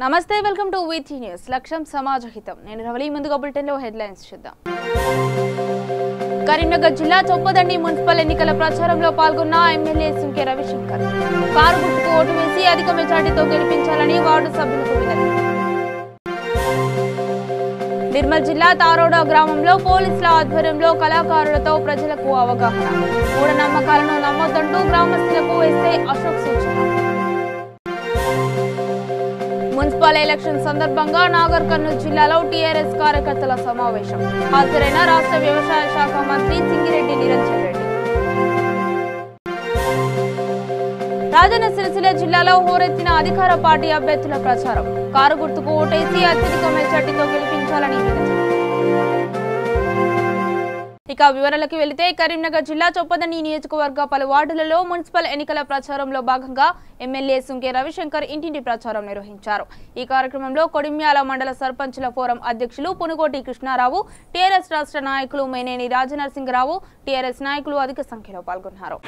నమస్తే welcome to వీటీ news లక్ష్యం సమాజహితం నేను రవలి ముందుగా బులెటిన్ లో హెడ్లైన్స్ చూద్దాం కరీంనగర్ జిల్లా చొప్పదండి మున్సిపల్ ఎన్నికల ప్రచారంలో పాల్గొన్న ఎమ్మెల్యే సుంకే రవిశంకర్ కారు గుర్తుకు ఓటు వేసి అధిక మెజార్టీతో గెలిపించాలని వార్డు సభ్యులకు వినతి నిర్మల్ జిల్లా తారోడా గ్రామంలో పోలీసుల ఆధ్వర్యంలో కళాకారులతో ప్రజలకు అవగాహన మూఢనమ్మకాలను నమ్మొద్దంటూ గ్రామస్తులకు ఎస్ఐ అశోక్ సూచన మున్సిపల్ ఎలక్షన్ సందర్భంగా నాగర్ కర్నూలు జిల్లాలో టీఆర్ఎస్ కార్యకర్తల సమావేశం హాజరైన రాష్ట్ర వ్యవసాయ శాఖ మంత్రి సింగిరెడ్డి నిరంజన్ రెడ్డి రాజన్న సిరిసిల్ల జిల్లాలో హోరెత్తిన అధికార పార్టీ అభ్యర్థుల ప్రచారం కారు గుర్తుకు ఓటేసి అత్యధిక మెజార్టీతో గెలిపించాలని వినతి ఇక వివరాలకు వెళితే కరీంనగర్ జిల్లా చొప్పదండి నియోజకవర్గ పలు వార్డులలో మున్సిపల్ ఎన్నికల ప్రచారంలో భాగంగా ఎమ్మెల్యే సుంకే రవిశంకర్ ఇంటింటి ప్రచారం నిర్వహించారు ఈ కార్యక్రమంలో కొడిమ్యాల మండల సర్పంచుల ఫోరం అధ్యక్షులు పునుగోటి కృష్ణారావు టీఆర్ఎస్ రాష్ట్ర నాయకులు మేనేని రాజనరసింహరావు టీఆర్ఎస్ నాయకులు అధిక సంఖ్యలో పాల్గొన్నారు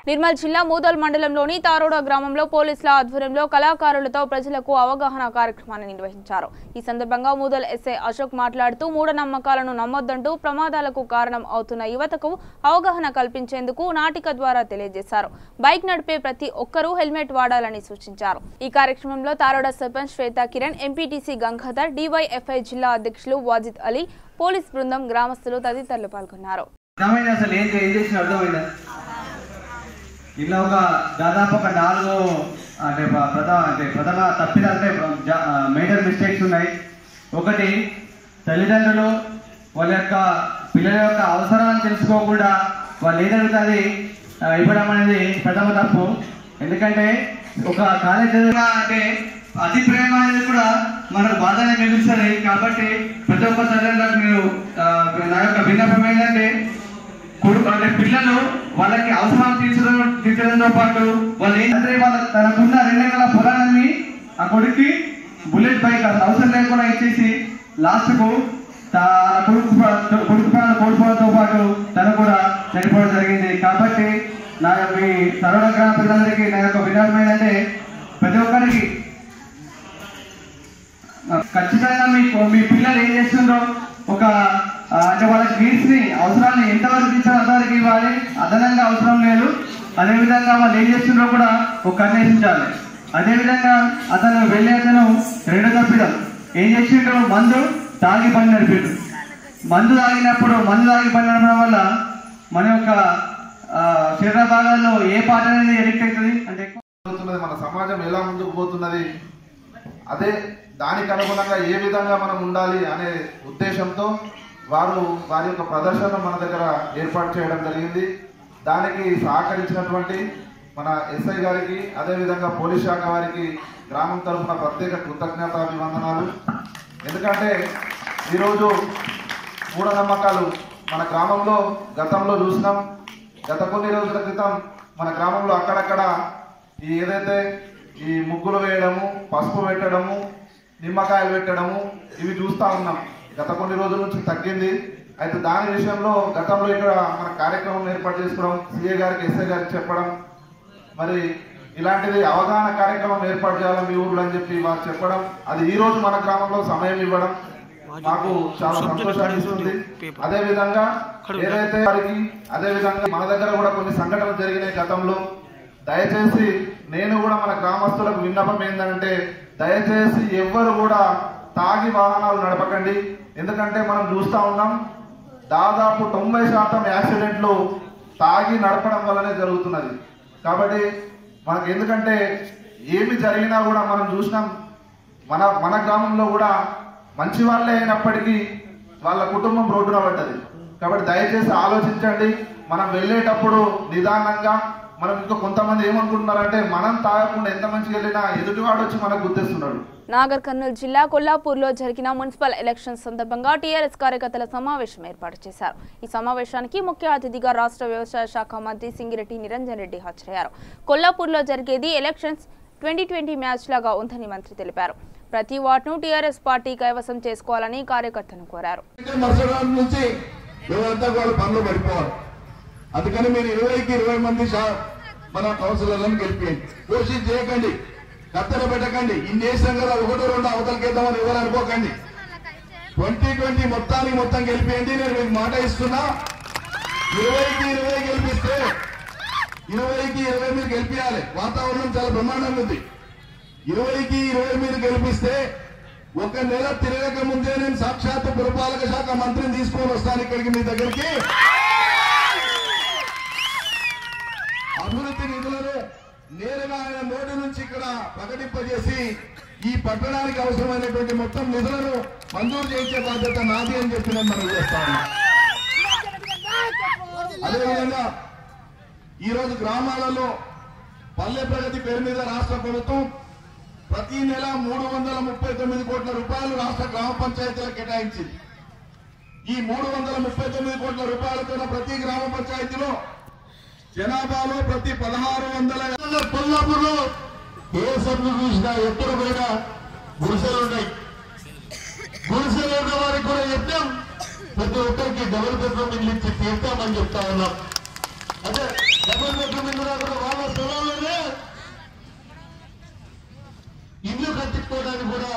నిర్మల్ జిల్లా మూదల్ మండలంలోని తారోడా గ్రామంలో పోలీసుల ఆధ్వర్యంలో కళాకారులతో ప్రజలకు అవగాహన కార్యక్రమాన్ని నిర్వహించారు ఈ సందర్భంగా మూదల్ ఎస్ఐ అశోక్ మాట్లాడుతూ మూఢనమ్మకాలను నమ్మొద్దంటూ ప్రమాదాలకు కారణం అవుతున్న యువతకు అవగాహన కల్పించేందుకు నాటిక ద్వారా తెలియజేశారు బైక్ నడిపే ప్రతి ఒక్కరూ హెల్మెట్ వాడాలని సూచించారు ఈ కార్యక్రమంలో తారోడా సర్పంచ్ శ్వేతా కిరణ్ ఎంపీటీసీ గంగాధర్ డివైఎఫ్ఐ జిల్లా అధ్యక్షులు వాజిద్ అలీ పోలీస్ బృందం గ్రామస్తులు తదితరులు పాల్గొన్నారు ఇలా ఒక దాదాపు ఒక 4 ప్రథమ తప్పిదాలు మేజర్ మిస్టేక్స్ ఉన్నాయి. ఒకటి, తల్లిదండ్రులు వాళ్ళ యొక్క పిల్లల యొక్క అవసరాలను తెలుసుకోకుండా వాళ్ళు ఏదడుగుతుంది ఇవ్వడం అనేది ప్రథమ తప్పు. ఎందుకంటే ఒక కాలేజ్ అంటే అతి ప్రేమ అనేది కూడా మనకు బాధనే మిగులుస్తుంది. కాబట్టి ప్రతి ఒక్క తల్లిదండ్రులకు నేను నా యొక్క విన్నపం ఏంటంటే అంటే పిల్లలు వాళ్ళకి అవసరాలు తీర్చడంతో పాటు వాళ్ళు ఏంటంటే వాళ్ళ తనకున్న 2 ఎకరాల పొలాన్ని ఆ కొడుక్కి బుల్లెట్ బైక్ అవసరం లేకుండా ఇచ్చేసి లాస్ట్కు కొడుకు ప్రాణాలు కోల్పోవడంతో పాటు తను కూడా చనిపోవడం జరిగింది. కాబట్టి నా మీ తరుణ గ్రామ ప్రజలందరికీ నా యొక్క విన్నపం ఏంటంటే ప్రతి ఒక్కరికి ఖచ్చితంగా మీ పిల్లలు ఏం చేస్తుందో ఒక అంటే వాళ్ళకి నీడ్స్ ని అవసరాన్ని ఎంతవరకు ఇచ్చారో అంతవరకు ఇవ్వాలి, అదనంగా అవసరం లేదు. అదేవిధంగా వాళ్ళు ఏం చేస్తున్నారో కూడా ఒక అన్వేషించాలి. అదేవిధంగా అతను రెండో తప్పిదం ఏం చేసిండో మందు తాగి పని నడిపిండు. మందు తాగి పని నడపడం వల్ల మన యొక్క శరీర భాగాల్లో ఏ పార్ట్ అనేది ఎడిక్ట్ అవుతుంది అంటే మన సమాజం ఎలా ముందుకు పోతున్నది, అదే దానికి అనుగుణంగా ఏ విధంగా మనం ఉండాలి అనే ఉద్దేశంతో వారి యొక్క ప్రదర్శన మన దగ్గర ఏర్పాటు చేయడం జరిగింది. దానికి సహకరించినటువంటి మన ఎస్ఐ గారికి అదేవిధంగా పోలీస్ శాఖ వారికి గ్రామం తరఫున ప్రత్యేక కృతజ్ఞతాభివందనాలు. ఎందుకంటే ఈరోజు మూఢనమ్మకాలు మన గ్రామంలో గతంలో చూసినాం. గత కొన్ని రోజుల క్రితం మన గ్రామంలో అక్కడక్కడ ఏదైతే ఈ ముగ్గులు వేయడము, పసుపు పెట్టడము, నిమ్మకాయలు పెట్టడము ఇవి చూస్తూ ఉన్నాం. గత కొన్ని రోజుల నుంచి తగ్గింది. అయితే దాని విషయంలో గతంలో ఇక్కడ మన కార్యక్రమం ఏర్పాటు చేసుకోవడం, సిఏ గారికి ఎస్ఐ గారికి చెప్పడం, మరి ఇలాంటిది అవగాహన కార్యక్రమం ఏర్పాటు చేయాలని మీ ఊర్లో అని చెప్పి వారు చెప్పడం, అది ఈ రోజు మన గ్రామంలో సమయం ఇవ్వడం మాకు చాలా సంతోషాన్ని ఇస్తుంది. అదేవిధంగా ఏదైతే వారికి అదేవిధంగా మన దగ్గర కూడా కొన్ని సంఘటనలు జరిగినాయి గతంలో. దయచేసి నేను కూడా మన గ్రామస్తులకు విన్నపం ఏంటంటే దయచేసి ఎవ్వరు కూడా తాగి వాహనాలు నడపకండి. ఎందుకంటే మనం చూస్తూ ఉన్నాం దాదాపు 90% యాక్సిడెంట్లు తాగి నడపడం వల్లనే జరుగుతున్నది. కాబట్టి మనకు ఎందుకంటే ఏమి జరిగినా కూడా మనం చూసినాం మన గ్రామంలో కూడా మంచి వాళ్ళే అయినప్పటికీ వాళ్ళ కుటుంబం రోడ్డున పడ్డది. కాబట్టి దయచేసి ఆలోచించండి. మనం వెళ్ళేటప్పుడు నిదానంగా, మనం ఇంకా కొంతమంది ఏమనుకుంటున్నారంటే మనం తాగకుండా ఎంత మంచిగా వెళ్ళినా ఎదుటివాడు వచ్చి మనకు గుర్తిస్తున్నాడు. నాగర్ కర్నూలు జిల్లా కొల్లాపూర్లో జరిగిన మున్సిపల్ ఎలక్షన్ సందర్భంగా టీఆర్ఎస్ కార్యకర్తల సమావేశం ఏర్పాటు చేశారు. ఈ సమావేశానికి ముఖ్య అతిథిగా రాష్ట్ర వ్యవసాయ శాఖ మంత్రి సింగిరెడ్డి నిరంజన్ రెడ్డి హాజరయ్యారు. కొల్లాపూర్లో జరిగేది ఎలక్షన్స్ 2020 మ్యాచ్ లాగా ఉందని మంత్రి తెలిపారు. ప్రతి వార్డును టీఆర్ఎస్ పార్టీ కైవసం చేసుకోవాలని కార్యకర్తలను కోరారు. అందుకని మీరు 20కి 20 మంది మన కౌన్సిలర్లను గెలిపియండి. కోషిష్ చేయకండి, కత్తెర పెట్టకండి. ఇన్ని చేసాం కదా, 1-2 అవతలకేద్దామని ఎవరు అనుకోకండి. 2020 మొత్తం గెలిపియండి. నేను మీకు మాట ఇస్తున్నా, 20కి 20 గెలిపిస్తే 20కి 20 మీరు గెలిపియాలి. వాతావరణం చాలా బ్రహ్మాండంగా ఉంది. 20కి 20 మీరు గెలిపిస్తే 1 నెల తిరగక ముందే నేను సాక్షాత్ పురపాలక శాఖ మంత్రిని తీసుకొని వస్తాను ఇక్కడికి మీ దగ్గరికి. అభివృద్ధి నిధులను నేరుగా ఆయన నోటి నుంచి ఇక్కడ ప్రకటింపజేసి ఈ పట్టణానికి అవసరమైనటువంటి మొత్తం నిధులను మంజూరు చేయించే బాధ్యత నాది అని చెప్పి నేను మనం చేస్తా ఉన్నా. అదేవిధంగా ఈరోజు గ్రామాలలో పల్లె ప్రగతి పేరు మీద రాష్ట్ర ప్రభుత్వం ప్రతి నెల 339 కోట్ల రూపాయలు రాష్ట్ర గ్రామ పంచాయతీలకు కేటాయించింది. ఈ 339 కోట్ల రూపాయలతో ప్రతి గ్రామ పంచాయతీలో జనాభాలో ప్రతి 1600 కొల్లాపూర్లో ఏ సభ్యులు చూసినా ఎప్పుడు కూడా గుడిసెలు ఉన్నాయి. గుడిసెలు ఉన్న వారికి కూడా చెప్తాం, ప్రతి ఒక్కరికి డబుల్ బెడ్రూమ్ ఇల్లు ఇచ్చి తీర్తామని చెప్తా ఉన్నాం. అదే డబుల్ బెడ్రూమ్ ఇల్లు కూడా వాళ్ళ స్థలంలోనే ఇల్లు కట్టించుకోవడానికి కూడా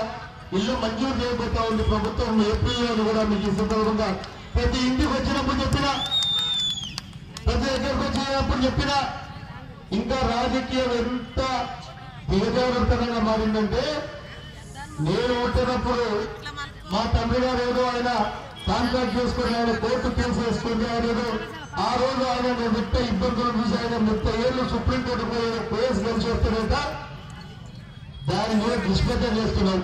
ఇల్లు మంజూరు చేయబోతా ఉంది ప్రభుత్వం. ఏప్రిల్లో కూడా మీకు ఈ సందర్భంగా ప్రతి ఇంటికి వచ్చినప్పుడు చెప్పినా, ప్రతి దగ్గరకు వచ్చినప్పుడు చెప్పినా, ఇంకా రాజకీయం ఎంత దిగజారుతనంగా మారిందంటే, నేను పుట్టినప్పుడు మా తండ్రి గారు ఏదో ఆయన కాంట్రాక్ట్ చేసుకుని ఆయన కోర్టు కేసు వేసుకుని ఆయన ఏదో ఆ రోజు ఆయన మిగత ఇబ్బందులు చూసి ఆయన 30 ఏళ్ళు సుప్రీంకోర్టు కేసు గెలిచి వస్తున్నట దాని మీద దుష్ప్రచారం చేస్తున్నాం.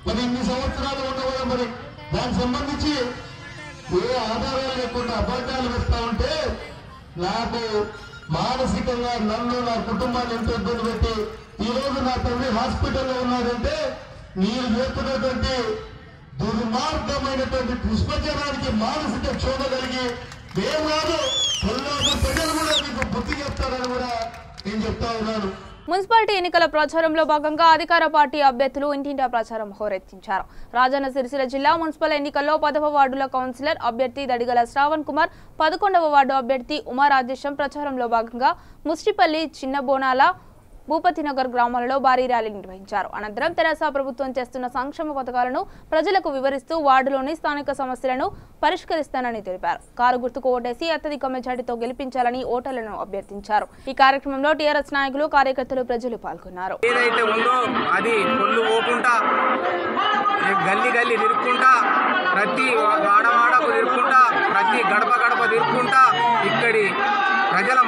మరి ఇన్ని సంవత్సరాలు ఉండవా, మరి దానికి సంబంధించి ఏ ఆధారాలు లేకుండా అబద్ధాలు వేస్తా ఉంటే నాకు మానసికంగా నన్ను నా కుటుంబాన్ని ఎంతో ఇబ్బంది పెట్టి ఈ రోజు నా తండ్రి హాస్పిటల్లో ఉన్నాడంటే మీరు చేస్తున్నటువంటి దుర్మార్గమైనటువంటి దుష్ప్రచారానికి మానసిక క్షోభ కలిగి మేము కాదు కొల్లాపూర్ ప్రజలు కూడా మీకు బుద్ధి చెప్తారని కూడా నేను చెప్తా ఉన్నాను. మున్సిపాలిటీ ఎన్నికల ప్రచారంలో భాగంగా అధికార పార్టీ అభ్యర్థులు ఇంటింటా ప్రచారం హోరెత్తించారు. రాజన్న సిరిసిల్ల జిల్లా మున్సిపల్ ఎన్నికల్లో 10వ వార్డుల కౌన్సిలర్ అభ్యర్థి దడిగల శ్రావణ్ కుమార్, 11వ వార్డు అభ్యర్థి ఉమారాజేశం ప్రచారంలో భాగంగా ముస్టిపల్లి, చిన్నబోనాల, భూపతినగర్ గ్రామాలలో భారీ ర్యాలీ నిర్వహించారు. అనంతరం తెరాస ప్రభుత్వం చేస్తున్న సంక్షేమ పథకాలను ప్రజలకు వివరిస్తూ వార్డులోని స్థానిక సమస్యలను పరిష్కరిస్తానని తెలిపారు. కారు గుర్తుకు ఓటేసి అత్యధిక మెజార్టీతో గెలిపించాలని ఓటర్లను అభ్యర్థించారు. ఈ కార్యక్రమంలో టీఆర్ఎస్ నాయకులు, కార్యకర్తలు, ప్రజలు పాల్గొన్నారు. ఏదైతే ఉందో అది కొల్లు పోకుండా గల్లీ గల్లీ తిరుక్కుంటా, ప్రతి వాడవాడకు తిరుక్కుంటా, ప్రతి గడప గడప తిరుక్కుంటా ఇక్కడి ప్రజల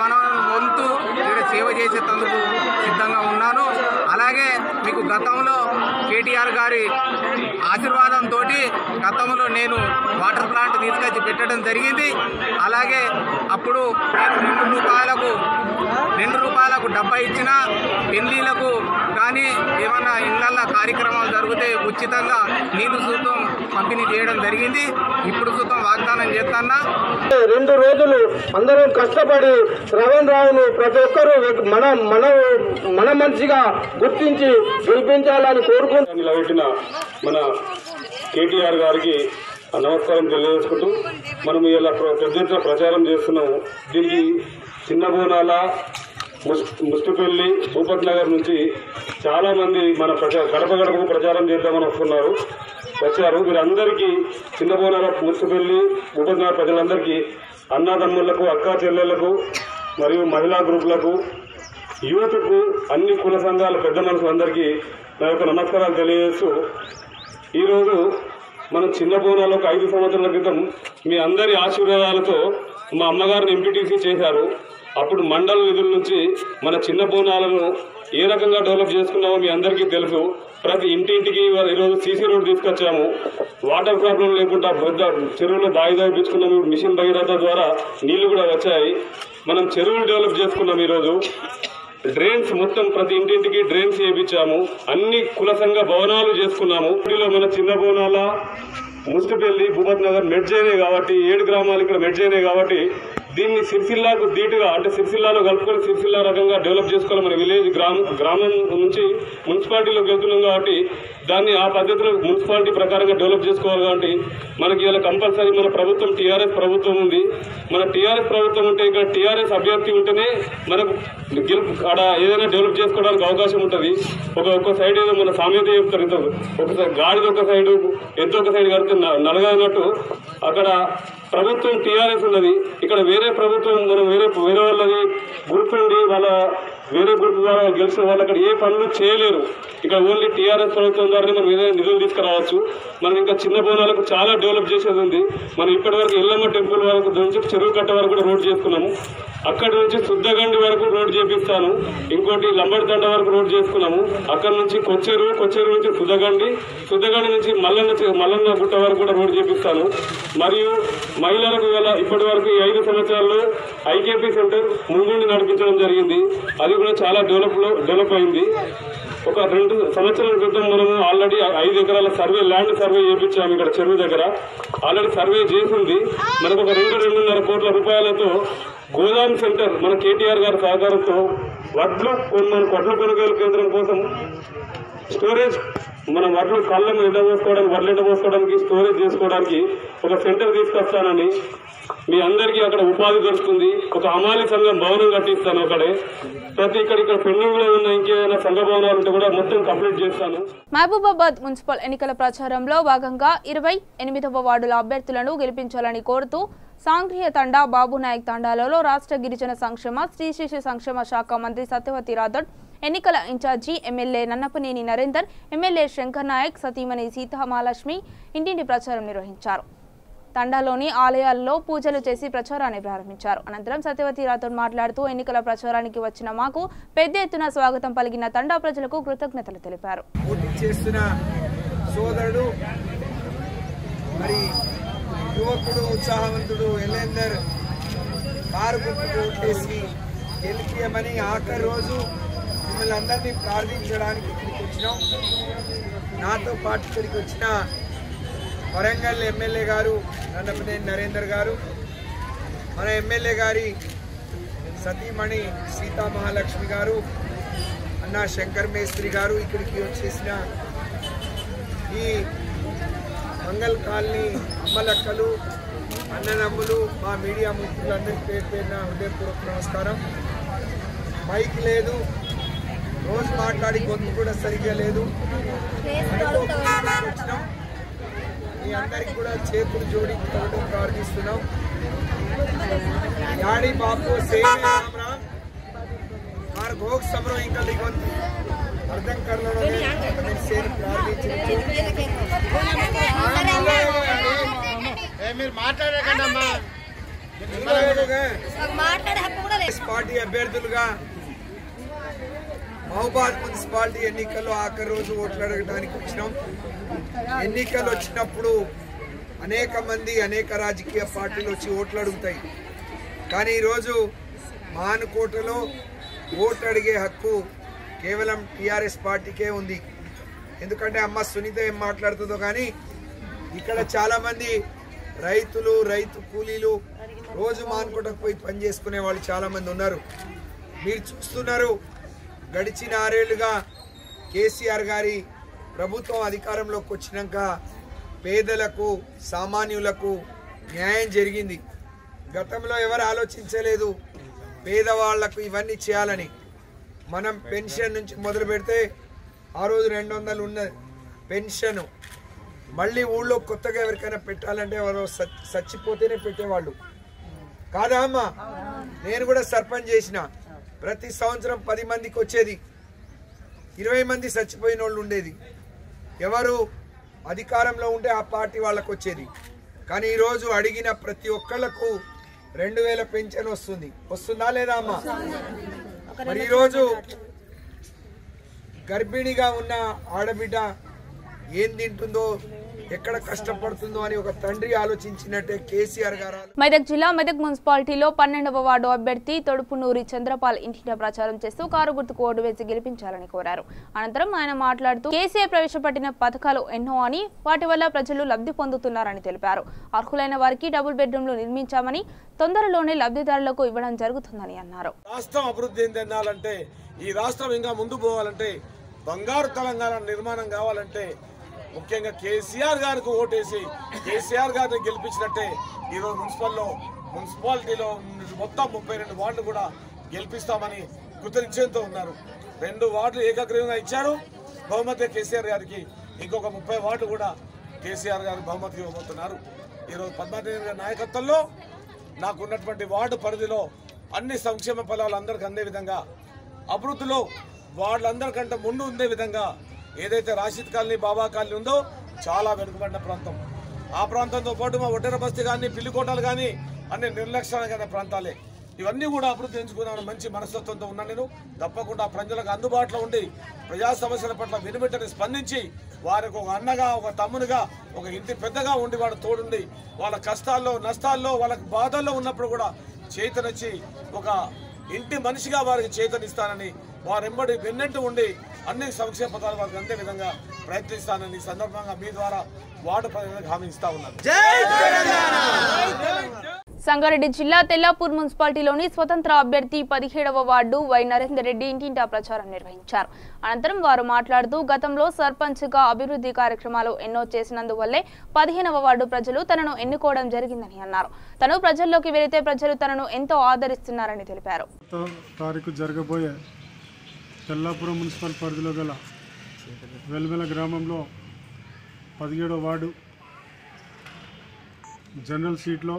వంతు ఇక్కడ సేవ చేసేందుకు సిద్ధంగా ఉన్నాను. అలాగే మీకు గతంలో కేటీఆర్ గారి ఆశీర్వాదంతో గతంలో నేను వాటర్ ప్లాంట్ తీసుకొచ్చి పెట్టడం జరిగింది. అలాగే అప్పుడు నేను ₹2 డబ్బా ఇచ్చిన పెళ్లిలకు కానీ ఏమన్నా ఇళ్లల్లో కార్యక్రమాలు జరిగితే ఉచితంగా నీళ్లు సూతం పంపిణీ చేయడం జరిగింది. ఇప్పుడు సూతం వాగ్దానం చేస్తున్నా. 2 రోజులు అందరం కష్టపడి శ్రవణ్ రావును ప్రతి ఒక్కరూ మన మనిషిగా గుర్తించి గెలిపించాలని కోరుకుంటున్న మన కేటీఆర్ గారికి నమస్కారం తెలియజేసుకుంటూ మనం ఇలా పెద్ద ప్రచారం చేస్తున్నాము. దీనికి చిన్నబోనాల, ముస్టిపల్లి, భూపత్ నగర్ నుంచి చాలా మంది మన గడప గడపకు ప్రచారం చేద్దామని వచ్చారు. వీరందరికీ చిన్నబోనాల, ముస్టిపల్లి, భూపత్ నగర్ ప్రజలందరికీ, అన్నదమ్ములకు, అక్కా చెల్లెళ్లకు మరియు మహిళా గ్రూపులకు, యూత్కు, అన్ని కుల సంఘాల పెద్ద మనుషులందరికీ నా యొక్క నమస్కారాలు తెలియజేస్తూ, ఈరోజు మనం చిన్న బోనాలు ఒక 5 సంవత్సరాల క్రితం మీ అందరి ఆశీర్వాదాలతో మా అమ్మగారిని ఎంపీటీసీ చేశారు. అప్పుడు మండల నిధుల నుంచి మన చిన్న బోనాలను ఏ రకంగా డెవలప్ చేసుకున్నామో మీ అందరికీ తెలుసు. ప్రతి ఇంటింటికి ఈరోజు సీసీ రోడ్ తీసుకొచ్చాము. వాటర్ ప్రాబ్లం లేకుండా పెద్ద చెరువులు బావి తవ్వించుకున్నాము. మిషన్ భగీరథ ద్వారా నీళ్లు కూడా వచ్చాయి. మనం చెరువులు డెవలప్ చేసుకున్నాం. ఈరోజు డ్రైన్స్ మొత్తం ప్రతి ఇంటింటికి డ్రైన్స్ చేయించాము. అన్ని కుల సంఘ భవనాలు చేసుకున్నాము. వీటిలో మన చిన్న బోనాల, ముస్టిపల్లి, భూపత్ నగర్ మెడ్జ్ అయినాయి కాబట్టి 7 గ్రామాలు ఇక్కడ మెడ్జ్ అయినాయి కాబట్టి దీన్ని సిరిసిల్లాకు ధీటుగా అంటే సిరిసిల్లాలో కలుపుకొని సిరిసిల్లా రకంగా డెవలప్ చేసుకోవాలి. మన విలేజ్ గ్రామం నుంచి మున్సిపాలిటీలోకి వెళ్తున్నాం కాబట్టి దాన్ని ఆ పద్ధతిలో మున్సిపాలిటీ ప్రకారంగా డెవలప్ చేసుకోవాలి. కాబట్టి మనకి ఇలా కంపల్సరీ మన ప్రభుత్వం టీఆర్ఎస్ ప్రభుత్వం ఉంది. మన టీఆర్ఎస్ ప్రభుత్వం ఉంటే ఇక్కడ టీఆర్ఎస్ అభ్యర్థి ఉంటేనే మనకు ఆడ ఏదైనా డెవలప్ చేసుకోవడానికి అవకాశం ఉంటుంది. ఒక్క సైడ్ ఏదో మన సామెత చెప్తారు, ఇంత ఒకసారి గాడిది ఒక సైడ్ ఎంత ఒక సైడ్ కడితే నలగనట్టు అక్కడ ప్రభుత్వం టీఆర్ఎస్ ఉన్నది. ఇక్కడ వేరే ప్రభుత్వం మనం వేరే వాళ్ళది గ్రూప్ నుండి వాళ్ళ వేరే గ్రూప్ ద్వారా గెలిచిన వాళ్ళు అక్కడ ఏ పనులు చేయలేరు. ఇక్కడ ఓన్లీ టీఆర్ఎస్ ప్రభుత్వం ద్వారానే మనం ఏదైనా నిధులు తీసుకురావచ్చు. మనం ఇంకా చిన్న బోనాలకు చాలా డెవలప్ చేసేది ఉంది. మనం ఇప్పటి వరకు ఎల్లమ్మ టెంపుల్ వరకు నుంచి చెరువు కట్ట వరకు కూడా రోడ్ చేసుకున్నాము. అక్కడి నుంచి శుద్ధగండి వరకు రోడ్ చేపిస్తాను. ఇంకోటి లంబడితండ వరకు రోడ్ చేసుకున్నాము. అక్కడ నుంచి కొచ్చేరు నుంచి శుద్ధగండి నుంచి మల్లన్న గుట్ట వరకు కూడా రోడ్ చేపిస్తాను. మరియు మహిళలకు గల ఇప్పటి వరకు 5 సంవత్సరాల్లో ఐకేపీ సెంటర్ ముందుండి నడిపించడం జరిగింది. అది కూడా చాలా డెవలప్ అయింది. ఒక 2 సంవత్సరాల క్రితం మనము ఆల్రెడీ 5 ఎకరాల ల్యాండ్ సర్వే చేయించాము. ఇక్కడ చెరువు దగ్గర ఆల్రెడీ సర్వే చేసింది. మనకు ఒక 2-2.5 కోట్ల రూపాయలతో గోదాం సెంటర్ మన కేటీఆర్ గారి సహకారంతో వడ్లు కొనుగోలు కేంద్రం కోసం స్టోరేజ్ మనం వడ్లు కళ్ళను ఎండబోసుకోవడానికి స్టోరేజ్ చేసుకోవడానికి ఒక సెంటర్ తీసుకొస్తానని మీ అందరికీ అక్కడ ఉపాధి దొరుకుతుంది. ఒక హమాలి సంఘం భవనం కట్టిస్తాను. అక్కడే ఇక్కడ పెండింగ్ లో ఉన్న ఇంకేమైనా సంఘ భవనాలు ఉంటే కూడా మొత్తం కంప్లీట్ చేస్తాను. మహబూబాబాద్ మున్సిపల్ ఎన్నికల ప్రచారంలో భాగంగా 28వ వార్డుల అభ్యర్థులను గెలిపించాలని కోరుతూ సాంఘ్రియ తండా, బాబునాయక్ తండాలలో రాష్ట్ర గిరిజన సంక్షేమ, స్త్రీ శిశు సంక్షేమ శాఖ మంత్రి సత్యవతి రాథోడ్, ఎన్నికల incharge MLA Nannapaneni Narender, MLA Shankar Nayak, సతీమణి సీతామహాలక్ష్మి ఇంటింటి ప్రచారం నిర్వహించారు. తండాలోని ఆలయాల్లో పూజలు చేసి ప్రచారాన్ని ప్రారంభించారు. అనంతరం సత్యవతి రాథోడ్ మాట్లాడుతూ ఎన్నికల ప్రచారానికి వచ్చిన మాకు పెద్ద ఎత్తున స్వాగతం పలికిన తండా ప్రజలకు కృతజ్ఞతలు తెలిపారు. యువకుడు ఉత్సాహవంతుడు ఎల్లేందర్ కారు గుర్తుకు ఓటేసి గెలిపియమని ఆఖరి రోజు మిమ్మల్ని అందరినీ ప్రార్థించడానికి ఇక్కడికి వచ్చినాం. నాతో పాటు ఇక్కడికి వచ్చిన వరంగల్ ఎమ్మెల్యే గారు నన్నపనేని నరేందర్ గారు, మన ఎమ్మెల్యే గారి సతీమణి సీతామహాలక్ష్మి గారు, అన్నా శంకర్ మేస్త్రి గారు, ఇక్కడికి వచ్చేసిన ఈ మంగళ కాలనీ అమ్మలక్కలు, అన్ననమ్ములు, మా మీడియా మిత్రులందరికీ పేరున హృదయపూర్వక నమస్కారం. మైక్ లేదు, రోజు మాట్లాడి గొంతు కూడా సరిగ్గా లేదు. వచ్చినాం, మీ అందరికి కూడా చేతులు జోడించి ప్రార్థిస్తున్నాం. యాడి బాపు సేవ రామ్ రామ్ మార్ భోగ్ సమరో ఇంకా లిఖండి అర్థం కర్నలో సేవ ప్రార్థించు. పార్టీ అభ్యర్థులుగా మహబూబాబాద్ మున్సిపాలిటీ ఎన్నికల్లో ఆఖరి రోజు ఓట్లు అడగడానికి వచ్చినాం. ఎన్నికలు వచ్చినప్పుడు అనేక మంది అనేక రాజకీయ పార్టీలు వచ్చి ఓట్లు అడుగుతాయి. కానీ ఈరోజు మానుకోటలో ఓటు అడిగే హక్కు కేవలం టీఆర్ఎస్ పార్టీకే ఉంది. ఎందుకంటే అమ్మ సునీత ఏం మాట్లాడుతుందో కానీ ఇక్కడ చాలామంది రైతులు, రైతు కూలీలు రోజు మానుకోటకు పోయి పని చేసుకునే వాళ్ళు చాలామంది ఉన్నారు. మీరు చూస్తున్నారు, గడిచిన 6 ఏళ్లుగా కేసీఆర్ గారి ప్రభుత్వం అధికారంలోకి వచ్చినాక పేదలకు, సామాన్యులకు న్యాయం జరిగింది. గతంలో ఎవరు ఆలోచించలేదు పేదవాళ్లకు ఇవన్నీ చేయాలని. మనం పెన్షన్ నుంచి మొదలు పెడితే ఆ రోజు 200 ఉన్న పెన్షన్ మళ్ళీ ఊళ్ళో కొత్తగా ఎవరికైనా పెట్టాలంటే ఎవరో చచ్చిపోతేనే పెట్టేవాళ్ళు కాదా అమ్మా? నేను కూడా సర్పంచ్ చేసిన. ప్రతి సంవత్సరం 10 మందికి వచ్చేది, 20 మంది చచ్చిపోయిన వాళ్ళు ఉండేది. ఎవరు అధికారంలో ఉంటే ఆ పార్టీ వాళ్ళకు వచ్చేది. కానీ ఈరోజు అడిగిన ప్రతి ఒక్కళ్లకు 2000 పెన్షన్ వస్తుందా లేదా అమ్మా? మరి ఈరోజు గర్భిణిగా ఉన్న ఆడబిడ్డ ఏం తింటుందో ఎక్కడ కష్టపడుతుందో అని ఒక తండ్రి ఆలోచించినట్టే కేసీఆర్ గారు మెదక్ జిల్లా మెదక్ మున్సిపాలిటీలో 12వ వార్డు అభ్యర్థి తొడుపునూరి చంద్రపాల్ ఇంటింటా ప్రచారం చేస్తూ కారు గుర్తుకు ఓటు వేసి గెలిపించాలని కోరారు. అనంతరం ఆయన మాట్లాడుతూ కేసీఆర్ ప్రవేశపెట్టిన పథకాలు ఎన్నో అని వాటి వల్ల ప్రజలు లబ్ధి పొందుతున్నారని తెలిపారు. అర్హులైన వారికి డబుల్ బెడ్రూమ్లు నిర్మించామని తొందరలోనే లబ్ధిదారులకు ఇవ్వడం జరుగుతుందని అన్నారు. రాష్ట్రం అభివృద్ధి చెందాలంటే, ఈ రాష్ట్రం ఇంకా ముందు పోవాలంటే, బంగారు తెలంగాణ నిర్మాణం కావాలంటే ముఖ్యంగా కేసీఆర్ గారికి ఓటేసి కేసీఆర్ గారిని గెలిపించినట్టే ఈరోజు మున్సిపాలిటీలో మొత్తం 32 వార్డులు కూడా గెలిపిస్తామని కృతనిశ్చయంతో ఉన్నారు. 2 వార్డులు ఏకగ్రీవంగా ఇచ్చారు బహుమతి కేసీఆర్ గారికి. ఇంకొక 30 వార్డులు కూడా కేసీఆర్ గారు బహుమతికి ఇవ్వబోతున్నారు. ఈరోజు పద్మావతి గారి నాయకత్వంలో నాకున్నటువంటి వార్డు పరిధిలో అన్ని సంక్షేమ ఫలాలు అందరికీ అందే విధంగా, అభివృద్ధిలో వాళ్ళందరికంటే ముందు ఉండే విధంగా ఏదైతే రాషిద్ కాలనీ, బాబా కాలనీ ఉందో చాలా వెనుకబడిన ప్రాంతం. ఆ ప్రాంతంతో పాటు మా ఒడ్డెర బస్తీ కానీ, పిల్లికోటలు కానీ అన్ని నిర్లక్ష్యంగా ప్రాంతాలే. ఇవన్నీ కూడా అభివృద్ధి ఎంచుకున్నాను. మంచి మనస్తత్వంతో ఉన్నాను నేను. తప్పకుండా ప్రజలకు అందుబాటులో ఉండి ప్రజా సమస్యల పట్ల వినిమిట్టని స్పందించి వారికి ఒక అన్నగా, ఒక తమ్మునిగా, ఒక ఇంటి పెద్దగా ఉండి వాడు తోడుండి వాళ్ళ కష్టాల్లో, నష్టాల్లో, వాళ్ళకి బాధల్లో ఉన్నప్పుడు కూడా చేతనిచ్చి ఒక ఇంటి మనిషిగా వారికి చేతనిస్తానని, వారెంబడి వెన్నట్టు ఉండి అన్ని సంక్షేమ పథకాలు వారికి అందే విధంగా ప్రయత్నిస్తానని సందర్భంగా మీ ద్వారా వార్డు ప్రజలకు హామీ ఇస్తా ఉన్నాను. సంగారెడ్డి జిల్లా తెల్లాపూర్ మున్సిపాలిటీలోని స్వతంత్ర అభ్యర్థి 17వ వార్డు వై నరేందర్ రెడ్డి ఇంటింటా ప్రచారం నిర్వహించారు. అనంతరం వారు మాట్లాడుతూ గతంలో సర్పంచ్గా అభివృద్ధి కార్యక్రమాలు ఎన్నో చేసినందువల్లే 15వ వార్డు ప్రజలు తనను ఎన్నుకోవడం జరిగిందని అన్నారు. తను ప్రజల్లోకి వెళితే ప్రజలు తనను ఎంతో ఆదరిస్తున్నారని తెలిపారు. తారీఖు జరగబోయే తెల్లాపురం మున్సిపల్ పరిధిలో గల వెల్మెల గ్రామంలో 17వ వార్డు జనరల్ సీట్లో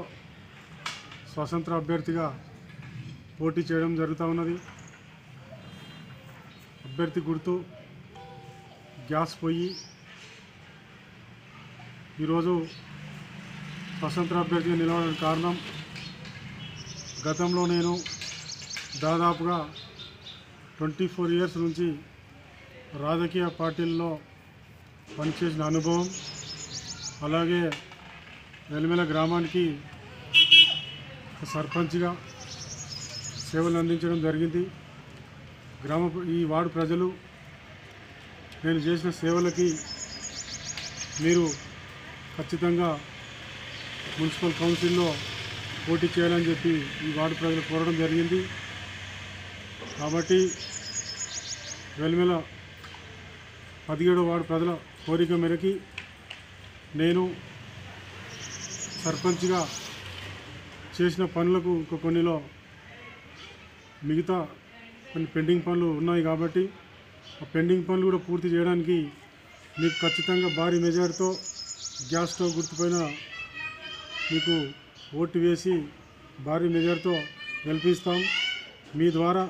స్వతంత్ర అభ్యర్థిగా పోటీ చేయడం జరుగుతూ ఉన్నది. అభ్యర్థి గుర్తు గ్యాస్ పొయ్యి. ఈరోజు స్వతంత్ర అభ్యర్థిగా నిలవడానికి కారణం, గతంలో నేను దాదాపుగా 24 ఇయర్స్ నుంచి రాజకీయ పార్టీల్లో పనిచేసిన అనుభవం, అలాగే వెల్మెల గ్రామానికి సర్పంచ్గా సేవలు అందించడం జరిగింది. ఈ వార్డు ప్రజలు నేను చేసిన సేవలకి మీరు ఖచ్చితంగా మున్సిపల్ కౌన్సిల్లో పోటీ చేయాలని చెప్పి ఈ వార్డు ప్రజలు కోరడం జరిగింది. కాబట్టి వెల్మెల 17వ వార్డు ప్రజల కోరిక మేరకి నేను సర్పంచ్గా చేసిన పనులకు కొన్నిలో మిగతా కొన్ని పెండింగ్ పనులు ఉన్నాయి. కాబట్టి ఆ పెండింగ్ పనులు కూడా పూర్తి చేయడానికి మీకు ఖచ్చితంగా భారీ మెజార్టీతో గ్యాస్ స్టవ్ గుర్తుపైన మీకు ఓటు వేసి భారీ మెజార్టీతో గెలిపిస్తాం. మీ ద్వారా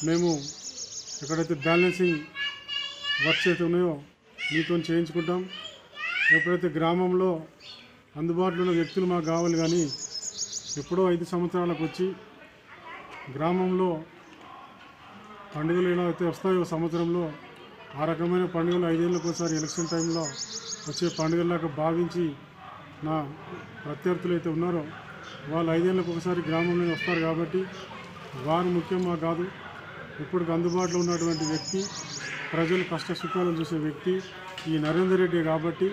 మేము ఎక్కడైతే బ్యాలెన్సింగ్ వర్క్స్ అయితే ఉన్నాయో మీతో చేయించుకుంటాం. ఎప్పుడైతే గ్రామంలో అందుబాటులో ఉన్న వ్యక్తులు మాకు కావాలి, కానీ ఎప్పుడో 5 సంవత్సరాలకు వచ్చి గ్రామంలో పండుగలు ఎలా అయితే వస్తాయో సంవత్సరంలో ఆ రకమైన పండుగలు 5 ఏళ్ళకి ఒకసారి ఎలక్షన్ టైంలో వచ్చే పండుగలాగా భావించి నా ప్రత్యర్థులు అయితే ఉన్నారో వాళ్ళు 5 ఏళ్ళకి ఒకసారి గ్రామంలో వస్తారు. కాబట్టి వారు ముఖ్యంగా కాదు, ఇప్పుడు అందుబాటులో ఉన్నటువంటి వ్యక్తి, ప్రజలు కష్ట సుఖాలను చూసే వ్యక్తి ఈ నరేందర్ రెడ్డి. కాబట్టి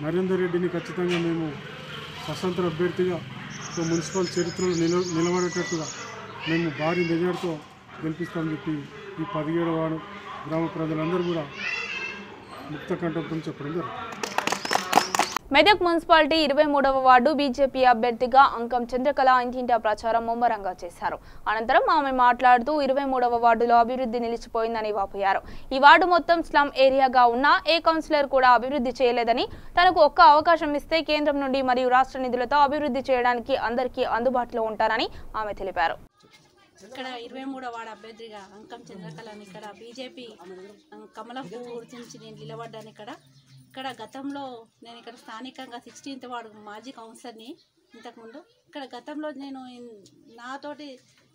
నరేందర్ రెడ్డిని ఖచ్చితంగా మేము స్వతంత్ర అభ్యర్థిగా మున్సిపల్ చరిత్రలో నిలబడేటట్టుగా మేము భారీ మెజార్టీతో గెలిపిస్తామని చెప్పి ఈ 17వ వార్డు గ్రామ ప్రజలందరూ కూడా ముక్త కంఠంతో చెప్పడం జరుగుతుంది. మెదక్ మున్సిపాలిటీ 23వ వార్డు బీజేపీ అభ్యర్థిగా అంకం చంద్రకళ ఇంటింటా ప్రచారం ముమ్మరంగా చేశారు. అనంతరం ఆమె మాట్లాడుతూ 23వ వార్డులో అభివృద్ధి నిలిచిపోయిందని వాపోయారు. ఈ వార్డు మొత్తం స్లమ్ ఏరియాగా ఉన్నా ఏ కౌన్సిలర్ కూడా అభివృద్ధి చేయలేదని, తనకు ఒక్క అవకాశం ఇస్తే కేంద్రం నుండి మరియు రాష్ట్ర నిధులతో అభివృద్ధి చేయడానికి అందరికీ అందుబాటులో ఉంటానని ఆమె తెలిపారు. ఇక్కడ 23వ వార్డు అభ్యర్థిగా అంకం చంద్రకళని ఇక్కడ బీజేపీ కమలం పువ్వు గుర్తించి నేను నిలబడ్డాను. ఇక్కడ గతంలో నేను ఇక్కడ స్థానికంగా 16th వార్డు మాజీ కౌన్సిలర్ని. ఇంతకుముందు ఇక్కడ గతంలో నేను నాతోటి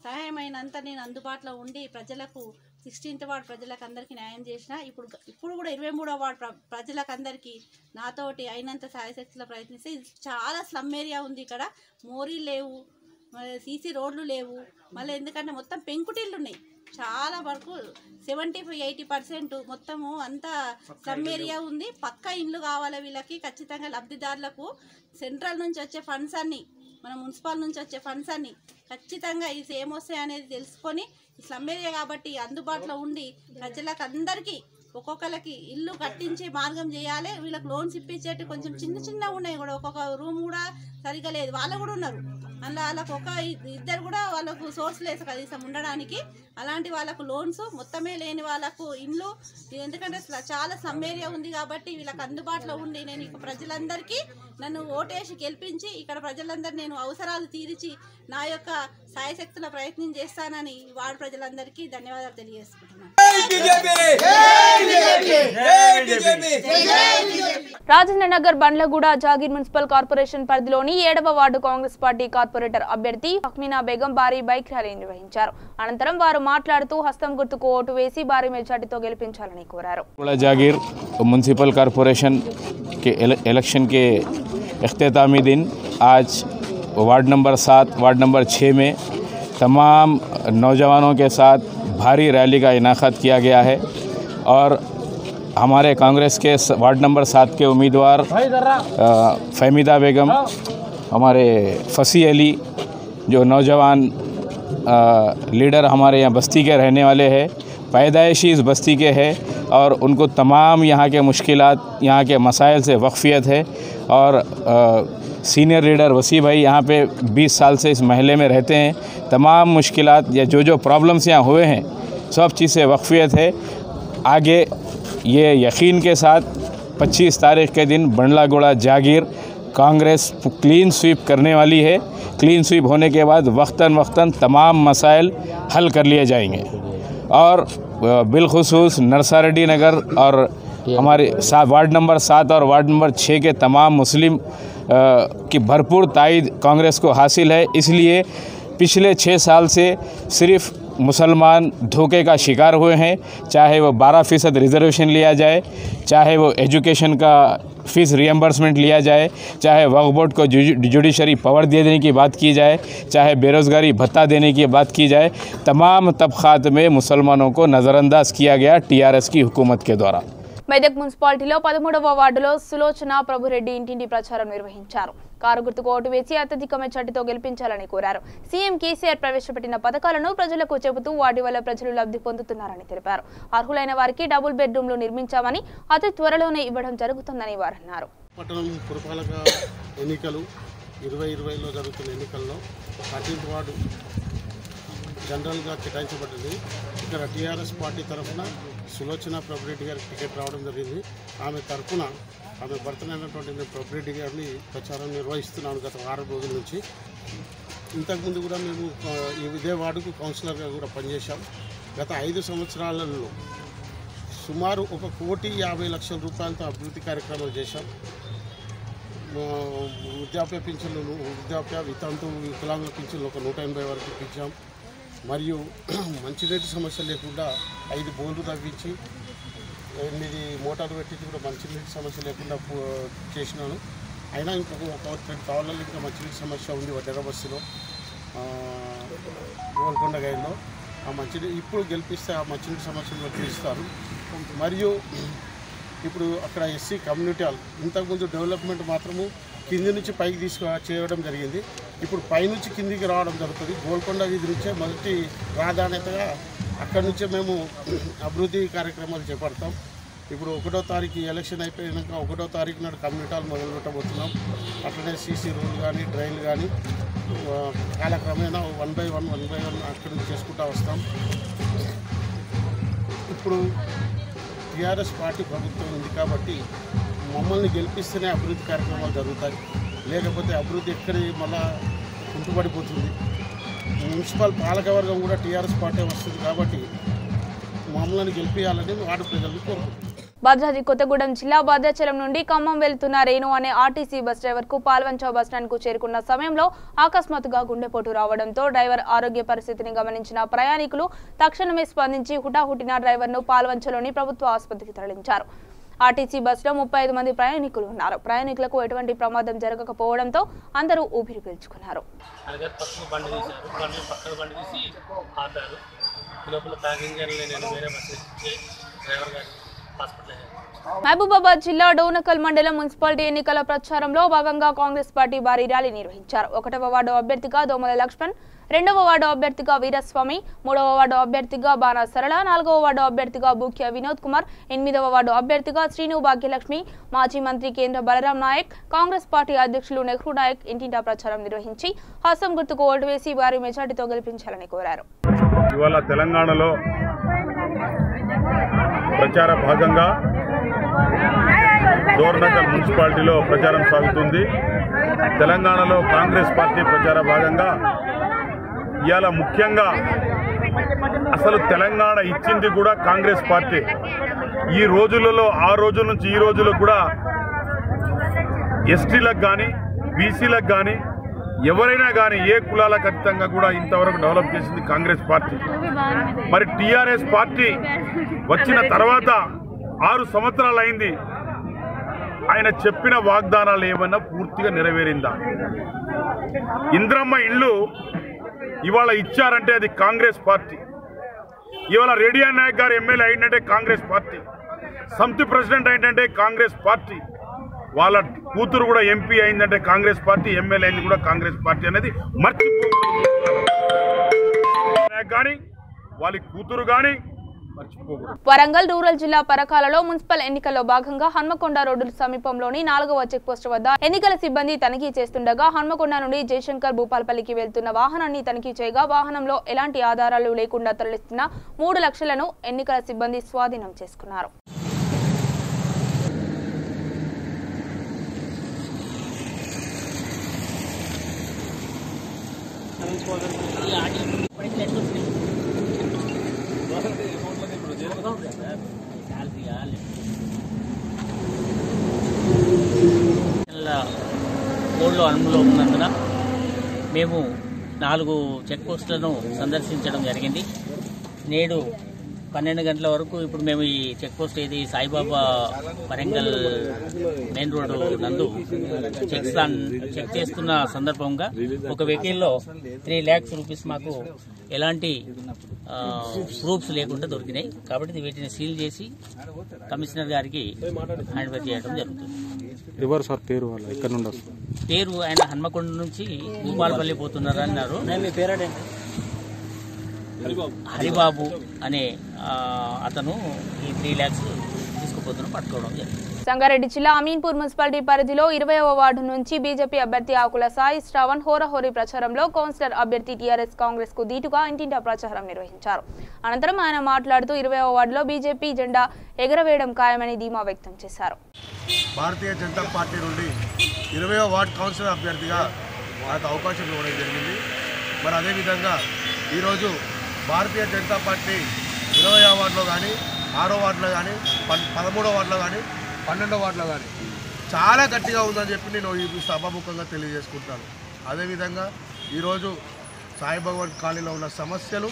సహాయమైనంత నేను అందుబాటులో ఉండి ప్రజలకు 16th వార్డు ప్రజలకు అందరికీ న్యాయం చేసిన ఇప్పుడు కూడా 23వ వార్డు ప్రజలకు అందరికీ నాతోటి అయినంత శాయశక్తిలో ప్రయత్నిస్తే చాలా స్లమ్ ఏరియా ఉంది. ఇక్కడ మోరీలు లేవు, సీసీ రోడ్లు లేవు, మళ్ళీ ఎందుకంటే మొత్తం పెంకుటిళ్ళు ఉన్నాయి. చాలా వరకు 75-80% మొత్తము అంతా స్లమ్ ఏరియా ఉంది. పక్కా ఇండ్లు కావాలి వీళ్ళకి. ఖచ్చితంగా లబ్ధిదారులకు సెంట్రల్ నుంచి వచ్చే ఫండ్స్ అన్నీ, మన మున్సిపల్ నుంచి వచ్చే ఫండ్స్ అన్నీ ఖచ్చితంగా ఇది ఏమొస్తాయి అనేది తెలుసుకొని స్లమ్ ఏరియా కాబట్టి అందుబాటులో ఉండి ప్రజలకు అందరికీ ఒక్కొక్కరికి ఇల్లు కట్టించే మార్గం చేయాలి. వీళ్ళకి లోన్స్ ఇప్పించేటి కొంచెం చిన్న ఉన్నాయి కూడా, ఒక్కొక్క రూమ్ కూడా సరిగా లేదు. వాళ్ళు కూడా ఉన్నారు అందులో, వాళ్ళకు ఇద్దరు కూడా వాళ్ళకు సోర్స్ లేదు కనీసం ఉండడానికి. అలాంటి వాళ్ళకు లోన్స్ మొత్తమే లేని వాళ్ళకు ఇండ్లు, ఎందుకంటే చాలా స్లమ్ ఏరియా ఉంది కాబట్టి వీళ్ళకి అందుబాటులో ఉండి నేను ఇక ప్రజలందరికీ నన్ను ఓటేసి గెలిపించి ఇక్కడ ప్రజలందరూ నేను అవసరాలు తీర్చి నా యొక్క సాయశక్తుల ప్రయత్నం చేస్తానని వార్డు ప్రజలందరికీ ధన్యవాదాలు తెలియజేసుకుంటున్నాను. రాజేంద్ర నగర్ బండ్లగూడ జాగీర్ మున్సిపల్ కార్పొరేషన్ పరిధిలోని 7వ వార్డు కాంగ్రెస్ పార్టీ కార్పొరేటర్ అభ్యర్థి హక్మీనా బేగం భారీ బైక్ ర్యాలీ నిర్వహించారు. అనంతరం వారు మాట్లాడుతూ హస్తం గుర్తుకు ఓటు వేసి భారీ మెజార్టీతో గెలిపించాలని కోరారు. जागीर म्यूनसिपल कॉरपोरेशन के इलेक्शन के इख्तितामी दिन आज वार्ड नंबर 7, वार्ड नंबर 6 में तमाम नौजवानों के साथ भारी रैली का इनाक़ात किया गया है और हमारे कांग्रेस के वार्ड नंबर 7 के उम्मीदवार फहमीदा बेगम, हमारे फसी अली जो नौजवान लीडर हमारे यहाँ बस्ती के रहने वाले हैं, पैदाइशी इस बस्ती के हैं और उनको तमाम यहाँ के मुश्किलात, यहाँ के मसाइल से वाक़फ़ियत है और सीनियर लीडर वसी भाई यहाँ पे 20 साल से इस महल्ले में रहते हैं। तमाम मुश्किलात या जो प्रॉब्लम्स यहाँ हुए हैं सब चीज़ से वाक़फ़ियत है। आगे ये यकीन के साथ 25 तारीख़ के दिन बंडलागुड़ा जागीर कांग्रेस क्लीन स्वीप करने वाली है। क्लीन स्वीप होने के बाद वक्तन तमाम मसाइल हल कर लिए जाएंगे और बिलखुसूस नरसारेड्डी नगर और हमारे वार्ड नंबर 7 और वार्ड नंबर 6 के तमाम मुस्लिम की भरपूर तायद कांग्रेस को हासिल है। इसलिए पिछले 6 साल से सिर्फ़ मुसलमान धोखे का शिकार हुए हैं, चाहे वो 12% रिजर्वेशन लिया जाए, चाहे वो एजुकेशन का फ़ीस रियम्बर्समेंट लिया जाए, चाहे वक्फ बोर्ड को जुडिशरी पावर दे देने की बात की जाए, चाहे बेरोज़गारी भत्ता देने की बात की जाए, तमाम तबक़ात में मुसलमानों को नज़रअंदाज किया गया टीआरएस की हुकूमत के द्वारा। మెదక్ మున్సిపాలిటీలో 13వ వార్డులో సులోచన ప్రభురెడ్డి ఇంటింటి ప్రచారం నిర్వహించారు. కారు గుర్తుకు ఓటు వేసి అత్యధిక మెజార్టీతో గెలిపించాలని కోరారు. సీఎం కేసీఆర్ ప్రవేశపెట్టిన పథకాలను ప్రజలకు చెబుతూ వాటి వల్ల ప్రజలు లబ్ధి పొందుతున్నారని తెలిపారు. అర్హులైన వారికి డబుల్ బెడ్రూమ్లు నిర్మించామని అతి త్వరలోనే ఇవ్వడం జరుగుతుందని వారు అన్నారు. పట్టణం పురపాలక ఎన్నికలు 2020లో జరుగుతున్న ఎన్నికల్లో 13వ వార్డు జనరల్గా కేటాయించబడింది. ఇక్కడ టీఆర్ఎస్ పార్టీ తరఫున సులోచన ప్రభురెడ్డి గారికి టికెట్ రావడం జరిగింది. ఆమె తరఫున ఆమె భర్తనైనటువంటి నేను ప్రభురెడ్డి గారిని ప్రచారం నిర్వహిస్తున్నాను గత 6 రోజుల నుంచి. ఇంతకుముందు కూడా మేము ఇదే వార్డుకు కౌన్సిలర్గా కూడా పనిచేశాం. గత 5 సంవత్సరాలలో సుమారు 1,50,00,000 రూపాయలతో అభివృద్ధి కార్యక్రమాలు చేశాం. వృద్ధాప్య పింఛన్లు, వృద్ధాప్య వితంతు వికలాంగుల పింఛన్లు ఒక 180 వరకు ఇప్పించాం. మరియు మంచినీటి సమస్య లేకుండా 5 బోర్లు తవ్వించి 8 మోటార్లు పెట్టించి కూడా మంచినీటి సమస్య లేకుండా చేసినాను. అయినా ఇంకొక 2 కావాలలో ఇంకా మంచినీటి సమస్య ఉంది వడ్డెర బస్సులో, గోల్కొండ గైడ్లో. ఆ మంచినీటి ఇప్పుడు గెలిపిస్తే ఆ మంచినీటి సమస్యను తీరుస్తారు. మరియు ఇప్పుడు అక్కడ ఎస్సీ కమ్యూనిటీ హాల్ ఇంతకుముందు డెవలప్మెంట్ మాత్రము కింది నుంచి పైకి చేయడం జరిగింది. ఇప్పుడు పైనుంచి కిందికి రావడం జరుగుతుంది. గోల్కొండ వీధి నుంచే మొదటి ప్రాధాన్యతగా అక్కడి నుంచే మేము అభివృద్ధి కార్యక్రమాలు చేపడతాం. ఇప్పుడు 1వ తారీఖు ఎలక్షన్ అయిపోయాక 1వ తారీఖు నాడు కమ్యూనిటీ హాల్ మొదలు పెట్టబోతున్నాం. అట్లనే సీసీ రోడ్లు కానీ డ్రైన్లు కానీ కాలక్రమేణా 1 by 1 అక్కడి నుంచి చేసుకుంటూ వస్తాం. ఇప్పుడు టీఆర్ఎస్ పార్టీ ప్రభుత్వం ఉంది కాబట్టి మమ్మల్ని గెలిపిస్తేనే అభివృద్ధి కార్యక్రమాలు జరుగుతాయి. లేకపోతే అభివృద్ధి ఎక్కడి మళ్ళా కుంటుపడిపోతుంది. మున్సిపల్ పాలకవర్గం కూడా టీఆర్ఎస్ పార్టీ వస్తుంది కాబట్టి మమ్మల్ని గెలిపించాలని వార్డు ప్రజలను కోరుకుంటున్నాం. భద్రాద్రి కొత్తగూడెం జిల్లా భద్రాచలం నుండి ఖమ్మం వెళ్తున్న రేణు అనే ఆర్టీసీ బస్ డ్రైవర్ కు పాల్వంచ బస్టాండ్ కు చేరుకున్న సమయంలో అకస్మాత్తుగా గుండెపోటు రావడంతో డ్రైవర్ ఆరోగ్య పరిస్థితిని గమనించిన ప్రయాణికులు తక్షణమే స్పందించి హుటాహుటిన డ్రైవర్ ను పాల్వంచలోని ప్రభుత్వ ఆసుపత్రికి తరలించారు. ఆర్టీసీ బస్సులో 35 మంది ప్రయాణికులు ఉన్నారు. ప్రయాణికులకు ఎటువంటి ప్రమాదం జరగకపోవడంతో అందరూ ఊపిరి పీల్చుకున్నారు. మహబూబాబాద్ జిల్లా డోనకల్ మండలం మున్సిపాలిటీ ఎన్నికల ప్రచారంలో భాగంగా కాంగ్రెస్ పార్టీ భారీ ర్యాలీ నిర్వహించారు. 1వ వార్డు అభ్యర్థిగా దోమల లక్ష్మణ్, 2వ వార్డు అభ్యర్థిగా వీరస్వామి, 3వ వార్డు అభ్యర్థిగా బాణా సరళ, 4వ వార్డు అభ్యర్థిగా బూక్య వినోద్ కుమార్, 8వ వార్డు అభ్యర్థిగా శ్రీను భాగ్యలక్ష్మి, మాజీ మంత్రి కేంద్ర బలరాం నాయక్, కాంగ్రెస్ పార్టీ అధ్యక్షులు నెహ్రూ నాయక్ ఇంటింటా ప్రచారం నిర్వహించి హస్తం గుర్తుకు ఓటు వేసి భారీ మెజార్టీతో గెలిపించాలని కోరారు. ఇవాళ తెలంగాణలో ప్రచార భాగంగా డోర్నకల్ మున్సిపాలిటీలో ప్రచారం సాగుతుంది. తెలంగాణలో కాంగ్రెస్ పార్టీ ప్రచార భాగంగా ఇవాళ ముఖ్యంగా అసలు తెలంగాణ ఇచ్చింది కూడా కాంగ్రెస్ పార్టీ. ఈ రోజులలో ఆ రోజుల నుంచి ఈ రోజులకు కూడా ఎస్టీలకు కానీ బీసీలకు కానీ ఎవరైనా కానీ ఏ కులాలకు ఖచ్చితంగా కూడా ఇంతవరకు డెవలప్ చేసింది కాంగ్రెస్ పార్టీ. మరి టీఆర్ఎస్ పార్టీ వచ్చిన తర్వాత 6 సంవత్సరాలు అయింది. ఆయన చెప్పిన వాగ్దానాలు ఏమన్నా పూర్తిగా నెరవేరిందా? ఇంద్రమ్మ ఇళ్ళు ఇవాళ ఇచ్చారంటే అది కాంగ్రెస్ పార్టీ. ఇవాళ రేడియా నాయక్ గారు ఎమ్మెల్యే అయిందంటే కాంగ్రెస్ పార్టీ. సమితి ప్రెసిడెంట్ అయిందంటే కాంగ్రెస్ పార్టీ. వాళ్ళ కూతురు కూడా ఎంపీ అయిందంటే కాంగ్రెస్ పార్టీ, ఎమ్మెల్యే అయింది కూడా కాంగ్రెస్ పార్టీ అనేది మర్చిపోకూడదు. కానీ వాళ్ళ కూతురు కానీ వరంగల్ రూరల్ జిల్లా పరకాలలో మున్సిపల్ ఎన్నికల్లో భాగంగా హన్మకొండ రోడ్డు సమీపంలోని 4వ చెక్ పోస్ట్ వద్ద ఎన్నికల సిబ్బంది తనిఖీ చేస్తుండగా హన్మకొండ నుండి జయశంకర్ భూపాలపల్లికి వెళ్తున్న వాహనాన్ని తనిఖీ చేయగా వాహనంలో ఎలాంటి ఆధారాలు లేకుండా తరలిస్తున్న 3 లక్షలను ఎన్నికల సిబ్బంది స్వాధీనం చేసుకున్నారు. కోడ్లో అమలులో ఉన్నందున మేము 4 చెక్ పోస్టులను సందర్శించడం జరిగింది. నేడు 12 గంటల వరకు ఇప్పుడు మేము ఈ చెక్ పోస్ట్ ఏది సాయిబాబా వరంగల్ మెయిన్ రోడ్డు నందు చెక్ చేస్తున్న సందర్భంగా ఒక వెహికల్లో 3 lakhs రూపీస్ మాకు ఎలాంటి ప్రూఫ్స్ లేకుండా దొరికినాయి. కాబట్టి వీటిని సీల్ చేసి కమిషనర్ గారికి హ్యాండ్ ఓవర్ చేయడం జరుగుతుంది. ఎవరు సార్ పేరు? వాళ్ళు ఎక్కడి నుండి వస్తారు? పేరు ఆయన హన్మకొండ నుంచి భూపాలపల్లి పోతున్నారు అన్నారు. హరిబాబు అనే అతను ఈ 3 lakhs తీసుకుపోతున్న పట్టుకోవడం జరిగింది. సంగారెడ్డి జిల్లా అమీన్పూర్ మున్సిపాలిటీ పరిధిలో 20వ వార్డు నుంచి బీజేపీ అభ్యర్థి ఆకుల సాయి శ్రావణ్ హోరాహోరీ ప్రచారంలో కౌన్సిలర్ అభ్యర్థి టీఆర్ఎస్ కాంగ్రెస్ కు దీటుగా ఇంటింటా ప్రచారం నిర్వహించారు. అనంతరం ఆయన మాట్లాడుతూ 20వ వార్డులో బీజేపీ జెండా ఎగరవేయడం ఖాయమని ధీమా వ్యక్తం చేశారు. భారతీయ జనతా పార్టీ నుండి 20వ వార్డు కౌన్సిలర్ అభ్యర్థిగా నాకు అవకాశం ఇవ్వడం జరిగింది. మరి అదేవిధంగా ఈరోజు భారతీయ జనతా పార్టీ 20వ వార్డులో కానీ 6వ వార్డులో కానీ 13వ వార్డులో కానీ 12వ వార్డులో కానీ చాలా గట్టిగా ఉందని చెప్పి నేను ఈ సభాముఖంగా తెలియజేసుకుంటాను. అదేవిధంగా ఈరోజు సాయి భగవాన్ కాలనీలో ఉన్న సమస్యలు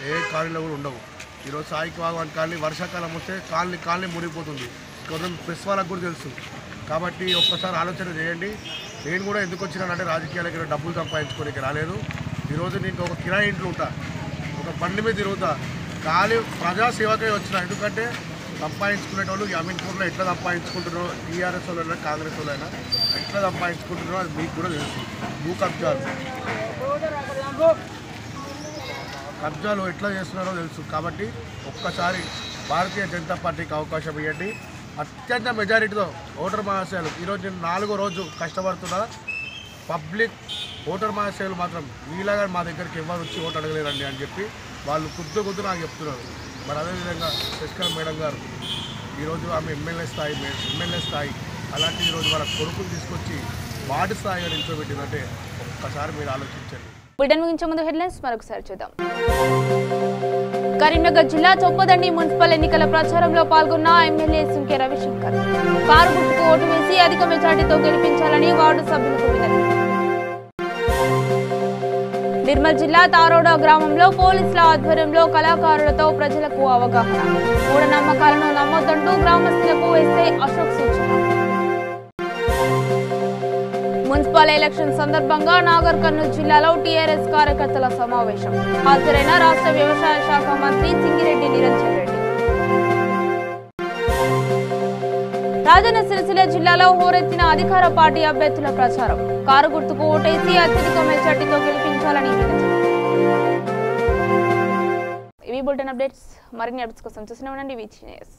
ఏ కాలనీలో కూడా ఉండవు. ఈరోజు సాయి భగవాన్ కాలనీ వర్షాకాలం వస్తే కాలనీ మునిగిపోతుంది. కొంచెం ప్రెస్ వాళ్ళకు కూడా తెలుసు. కాబట్టి ఒక్కసారి ఆలోచన చేయండి. నేను కూడా ఎందుకు వచ్చినానంటే రాజకీయాలకి డబ్బులు సంపాదించుకోనికి రాలేదు. ఈరోజు నేను ఒక కిరాయి ఇంట్లో ఉంటా, ఒక బండి మీద తిరుగుతా, ఖాళీ ప్రజాసేవకే వచ్చిన. ఎందుకంటే సంపాదించుకునేటోళ్ళు అమీన్పూర్లో ఎట్లా సంపాదించుకుంటున్నారో, టీఆర్ఎస్ వాళ్ళైనా కాంగ్రెస్ వాళ్ళైనా ఎట్లా సంపాదించుకుంటున్నారో అది మీకు కూడా తెలుసు. భూ కబ్జాలు ఎట్లా చేస్తున్నారో తెలుసు. కాబట్టి ఒక్కసారి భారతీయ జనతా పార్టీకి అవకాశం ఇవ్వండి. అత్యంత మెజారిటీతో ఓటర్ మహాశయాలు ఈరోజు నేను 4వ రోజు కష్టపడుతున్నా. పబ్లిక్ ఓటర్ మహాశయాలు మాత్రం మీలాగా మా దగ్గరికి ఎవరు వచ్చి ఓటు అడగలేరండి అని చెప్పి వాళ్ళు కొద్ది నాకు చెప్తున్నారు. మరి అదేవిధంగా శశికళ మేడం గారు ఈరోజు ఆమె ఎమ్మెల్యే స్థాయి అలాంటి ఈరోజు వాళ్ళ కొడుకులు తీసుకొచ్చి వార్డు స్థాయిగా నిల్చోబెట్టిందంటే ఒక్కసారి మీరు ఆలోచించండి. బులెటిన్ ముగించే ముందు హెడ్లైన్స్ మరొకసారి చూద్దాం. కరీంనగర్ జిల్లా చొప్పదండి మున్సిపల్ ఎన్నికల ప్రచారంలో పాల్గొన్న ఎమ్మెల్యే సుంకె రవిశంకర్ కారు గుర్తుకు ఓటు వేసి అధిక మెజార్టీతో గెలిపించాలని వార్డు సభ్యులకు వినతి. నిర్మల్ జిల్లా తారోడ గ్రామంలో పోలీసుల ఆధ్వర్యంలో కళాకారులతో ప్రజలకు అవగాహన. మూఢనమ్మకాలను నమ్మొద్దంటూ గ్రామస్తులకు ఎస్ఐ అశోక్ సూచన. మున్సిపల్ ఎలక్షన్ సందర్భంగా నాగర్ కర్నూలు జిల్లాలో టీఆర్ఎస్ కార్యకర్తల సమావేశం. హాజరైన రాష్ట్ర వ్యవసాయ శాఖ మంత్రి సింగిరెడ్డి నిరంజన్ రెడ్డి. రాజన్న సిరిసిల్ల జిల్లాలో హోరెత్తిన అధికార పార్టీ అభ్యర్థుల ప్రచారం. కారు గుర్తుకు ఓటేసి అత్యధిక మెజార్టీతో గెలిపించాలని వినతి. ఇవి బులెటిన్ అప్డేట్స్. మరిన్ని అప్డేట్స్ కోసం చూస్తూనే ఉండండి వీచ్ న్యూస్.